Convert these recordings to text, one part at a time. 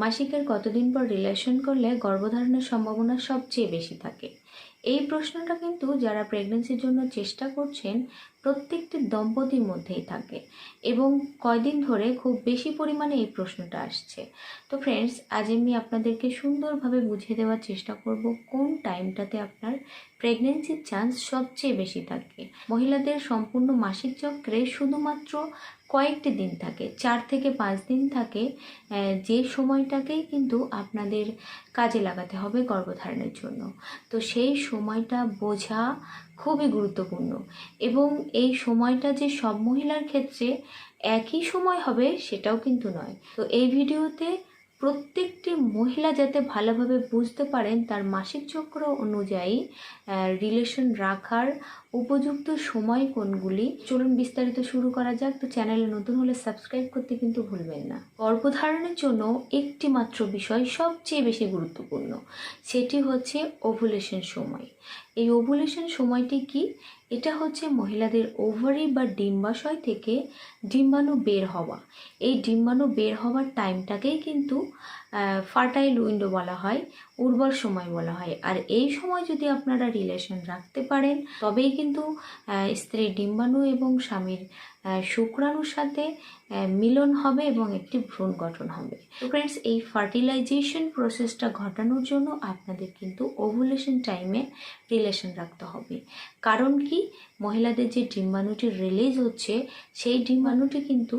মাসিকের কতদিন পর রিলেশন করলে গর্ভধারণের সম্ভাবনা সবচেয়ে বেশি থাকে? এই প্রশ্নটা কিন্তু যারা প্রেগন্যান্সির জন্য চেষ্টা করছেন প্রত্যেকটি দম্পতির মধ্যেই থাকে এবং কয়দিন ধরে খুব বেশি পরিমাণে এই প্রশ্নটা আসছে। তো ফ্রেন্ডস, আজ আমি আপনাদেরকে সুন্দরভাবে বুঝিয়ে দেওয়ার চেষ্টা করব কোন টাইমটাতে আপনার প্রেগন্যান্সির চান্স সবচেয়ে বেশি থাকে। মহিলাদের সম্পূর্ণ মাসিক চক্রে শুধুমাত্র কয়েকটি দিন থাকে, 4 থেকে 5 দিন থাকে, যে সময়টাকেই কিন্তু আপনাদের কাজে লাগাতে হবে গর্ভধারণের জন্য। তো সেই সময়টা বোঝা খুবই গুরুত্বপূর্ণ এবং এই সময়টা যে সব মহিলার ক্ষেত্রে একই সময় হবে সেটাও কিন্তু নয়। তো এই ভিডিওতে প্রত্যেকটি মহিলা যাতে ভালোভাবে বুঝতে পারেন তার মাসিক চক্র অনুযায়ী রিলেশন রাখার উপযুক্ত সময় কোনগুলি, চলুন বিস্তারিত শুরু করা যাক। তো চ্যানেলে নতুন হলে সাবস্ক্রাইব করতে কিন্তু ভুলবেন না। গর্ভধারণের জন্য একটি মাত্র বিষয় সবচেয়ে বেশি গুরুত্বপূর্ণ, সেটি হচ্ছে ওভুলেশন সময়। এই ওভুলেশন সময়টি কি? এটা হচ্ছে মহিলাদের ওভারি বা ডিম্বাশয় থেকে ডিম্বাণু বের হওয়া। এই ডিম্বাণু বের হওয়ার টাইমটাকেই কিন্তু ফার্টাইল উইন্ডো বলা হয়, উর্বর সময় বলা হয়। আর এই সময় যদি আপনারা রিলেশন রাখতে পারেন তবেই কিন্তু স্ত্রীর ডিম্বাণু এবং স্বামীর শুক্রাণুর সাথে মিলন হবে এবং একটি ভ্রূণ গঠন হবে। তো ফ্রেন্ডস, এই ফার্টিলাইজেশন প্রসেসটা ঘটানোর জন্য আপনাদের কিন্তু ওভুলেশন টাইমে রিলেশন রাখতে হবে। কারণ কি, মহিলাদের যে ডিম্বাণুটি রিলিজ হচ্ছে সেই ডিম্বাণুটি কিন্তু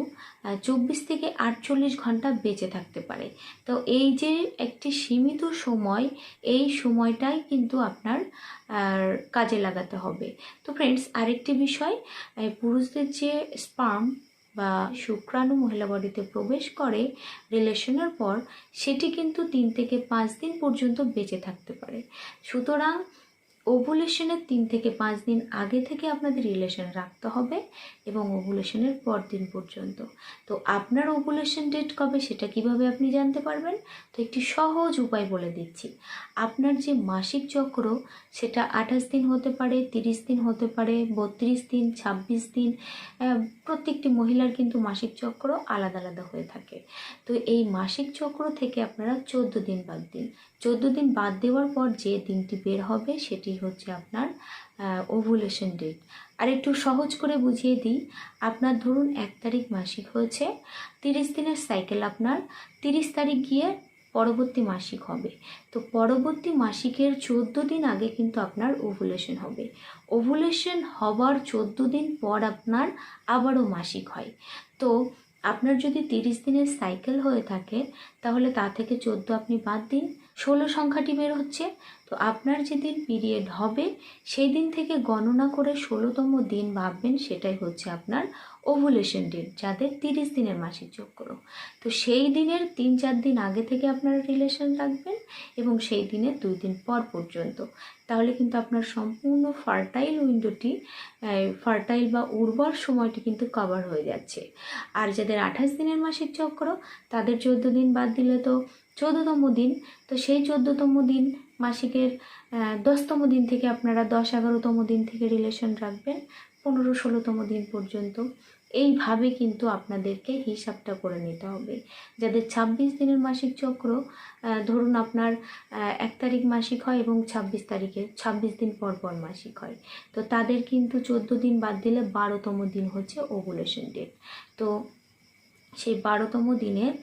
24 থেকে 48 ঘন্টা বেঁচে থাকতে পারে। তো এই যে একটি সীমিত সময়, এই সময়টাই কিন্তু আপনার কাজে লাগাতে হবে। তো ফ্রেন্ডস, আরেকটি বিষয়, পুরুষদের যে স্পার্ম বা শুক্রাণু মহিলা বডিতে প্রবেশ করে রিলেশনের পর, সেটি কিন্তু 3 থেকে 5 দিন পর্যন্ত বেঁচে থাকতে পারে। সুতরাং ওভুলেশনের 3 থেকে 5 দিন আগে থেকে আপনাদের রিলেশন রাখতে হবে এবং ওভুলেশনের পর দিন পর্যন্ত। তো আপনার ওভুলেশন ডেট কবে সেটা কিভাবে আপনি জানতে পারবেন? তো একটি সহজ উপায় বলে দিচ্ছি। আপনার যে মাসিক চক্র সেটা 28 দিন হতে পারে, 30 দিন হতে পারে, 32 দিন, 26 দিন। প্রত্যেকটি মহিলার কিন্তু মাসিক চক্র আলাদা আলাদা হয়ে থাকে। তো এই মাসিক চক্র থেকে আপনারা 14 দিন বাদ দিন। 14 দিন বাদ দেওয়ার পর যে দিনটি বের হবে সেটি হচ্ছে আপনার ওভুলেশন ডেট। আর একটু সহজ করে বুঝিয়ে দিই, আপনার ধরুন 1 তারিখ মাসিক হয়েছে, 30 দিনের সাইকেল আপনার 30 তারিখ গিয়ে পরবর্তী মাসিক হবে। তো পরবর্তী মাসিকের 14 দিন আগে কিন্তু আপনার ওভুলেশন হবে। ওভুলেশন হওয়ার 14 দিন পর আপনার আবারও মাসিক হয়। তো আপনার যদি 30 দিনের সাইকেল হয়ে থাকে তাহলে তা থেকে 14 আপনি বাদ দিন, 16 সংখ্যাটি বের হচ্ছে। তো আপনার যেদিন পিরিয়ড হবে সেই দিন থেকে গণনা করে 16তম দিন ভাববেন, সেটাই হচ্ছে আপনার ওভুলেশন ডেট, যাদের 30 দিনের মাসিক চক্র। তো সেই দিনের 3-4 দিন আগে থেকে আপনারা রিলেশন রাখবেন এবং সেই দিনের 2 দিন পর পর্যন্ত। তাহলে কিন্তু আপনার সম্পূর্ণ ফার্টাইল উইন্ডোটি, ফার্টাইল বা উর্বর সময়টি কিন্তু কভার হয়ে যাচ্ছে। আর যাদের 28 দিনের মাসিক চক্র তাদের 14 দিন বাদ দিলে তো 14তম দিন। তো সেই 14তম দিন মাসিকের 10তম দিন থেকে আপনারা 10-11তম দিন থেকে রিলেশন রাখবেন 15-16তম দিন পর্যন্ত। এইভাবে কিন্তু আপনাদেরকে হিসাবটা করে নিতে হবে। যাদের 26 দিনের মাসিক চক্র, ধরুন আপনার 1 তারিখ মাসিক হয় এবং 26 তারিখে 26 দিন পর পর মাসিক হয়, তো তাদের কিন্তু 14 দিন বাদ দিলে 12তম দিন হচ্ছে ওভুলেশন ডেট। তো সেই 12তম দিনের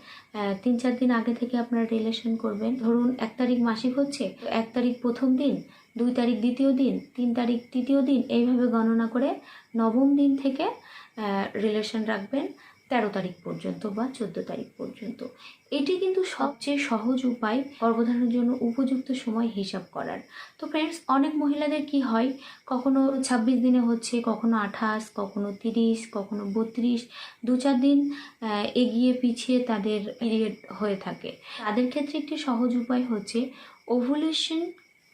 3-4 দিন আগে থেকে আপনারা রিলেশন করবেন। ধরুন 1 তারিখ মাসিক হচ্ছে, 1 তারিখ প্রথম দিন, 2 তারিখ দ্বিতীয় দিন, 3 তারিখ তৃতীয় দিন, এইভাবে গণনা করে 9ম দিন থেকে রিলেশন রাখবেন 13 তারিখ পর্যন্ত বা 14 তারিখ পর্যন্ত। এটি কিন্তু সবচেয়ে সহজ উপায় গর্ভধারণের জন্য উপযুক্ত সময় হিসাব করার। তো ফ্রেন্ডস, অনেক মহিলাদের কি হয়, কখনো 26 দিনে হচ্ছে, কখনো 28, কখনো 30, কখনো 32, 2-4 দিন এগিয়ে পিছিয়ে তাদের পিরিয়ড হয়ে থাকে। তাদের ক্ষেত্রে একটি সহজ উপায় হচ্ছে ওভুলেশন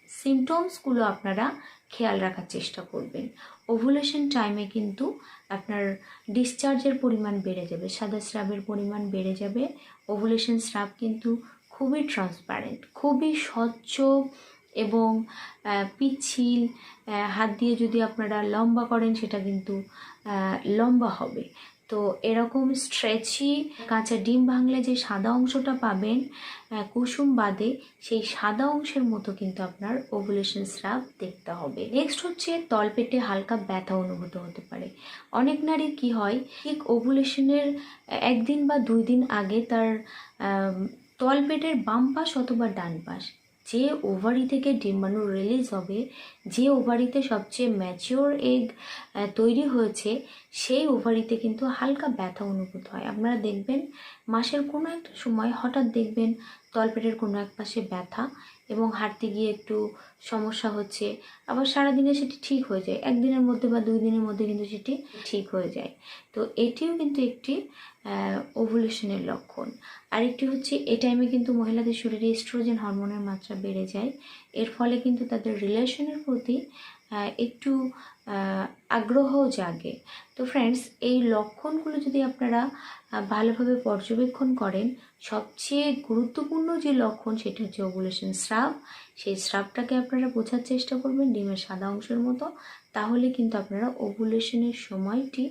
সিমটমসগুলো আপনারা খেয়াল রাখার চেষ্টা করবেন। ওভুলেশন টাইমে কিন্তু আপনার ডিসচার্জের পরিমাণ বেড়ে যাবে, সাদা স্রাবের পরিমাণ বেড়ে যাবে। ওভুলেশন স্রাব কিন্তু খুবই ট্রান্সপারেন্ট, খুবই স্বচ্ছ এবং পিচ্ছিল। হাত দিয়ে যদি আপনারা লম্বা করেন সেটা কিন্তু লম্বা হবে। তো এরকম স্ট্রেচি কাঁচা ডিম ভাঙলে যে সাদা অংশটা পাবেন কুসুম বাদে, সেই সাদা অংশের মতো কিন্তু আপনার ওভুলেশন স্রাব দেখতে হবে। নেক্সট হচ্ছে তলপেটে হালকা ব্যথা অনুভূত হতে পারে। অনেক নারীর কি হয়, ঠিক ওভুলেশনের 1 দিন বা 2 দিন আগে তার তলপেটের বাম পাশ অথবা ডান পাশ, যে ওভারি থেকে ডিম্বাণু রিলিজ হবে, যে ওভারিতে সবচেয়ে ম্যাচিওর এগ তৈরি হয়েছে, সেই ওভারিতে কিন্তু হালকা ব্যথা অনুভূত হয়। আপনারা দেখবেন মাসের কোনো একটা সময় হঠাৎ দেখবেন তলপেটের কোনো এক পাশে ব্যথা এবং হাঁটতে গিয়ে একটু সমস্যা হচ্ছে, আবার সারাদিনে সেটি ঠিক হয়ে যায়, 1 দিনের মধ্যে বা 2 দিনের মধ্যে কিন্তু সেটি ঠিক হয়ে যায়। তো এটিও কিন্তু একটি ওভুলেশনের লক্ষণ। আরেকটি হচ্ছে এই টাইমে কিন্তু মহিলাদের শরীরে এস্ট্রোজেন হরমোনের মাত্রা বেড়ে যায়, এর ফলে কিন্তু তাদের রিলেশনের প্রতি একটু আগ্রহ জাগে। তো ফ্রেন্ডস, এই লক্ষণগুলো যদি আপনারা ভালোভাবে পর্যবেক্ষণ করেন, সবচেয়ে গুরুত্বপূর্ণ যে লক্ষণ সেটা হচ্ছে ওভুলেশন স্রাব। সেই স্রাবটাকে আপনারা বোঝার চেষ্টা করবেন ডিমের সাদা অংশের মতো, তাহলে কিন্তু আপনারা ওভুলেশনের সময়টি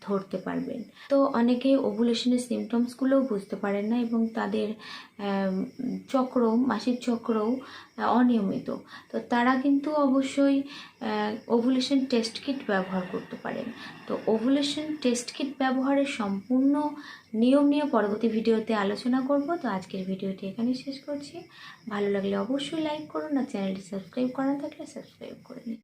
ধরতে পারবেন। তো অনেকে ওভুলেশনের সিমটমসগুলোও বুঝতে পারেন না এবং তাদের মাসিক চক্রও অনিয়মিত। তো তারা কিন্তু অবশ্যই ওভুলেশন টেস্ট কিট ব্যবহার করতে পারেন। তো ওভুলেশন টেস্ট কিট ব্যবহারের সম্পূর্ণ নিয়ম নিয়ে পরবর্তী ভিডিওতে আলোচনা করব। তো আজকের ভিডিওটি এখানে শেষ করছি। ভালো লাগলে অবশ্যই লাইক করুন, আর চ্যানেলটি সাবস্ক্রাইব করা থাকলে সাবস্ক্রাইব করে নিন।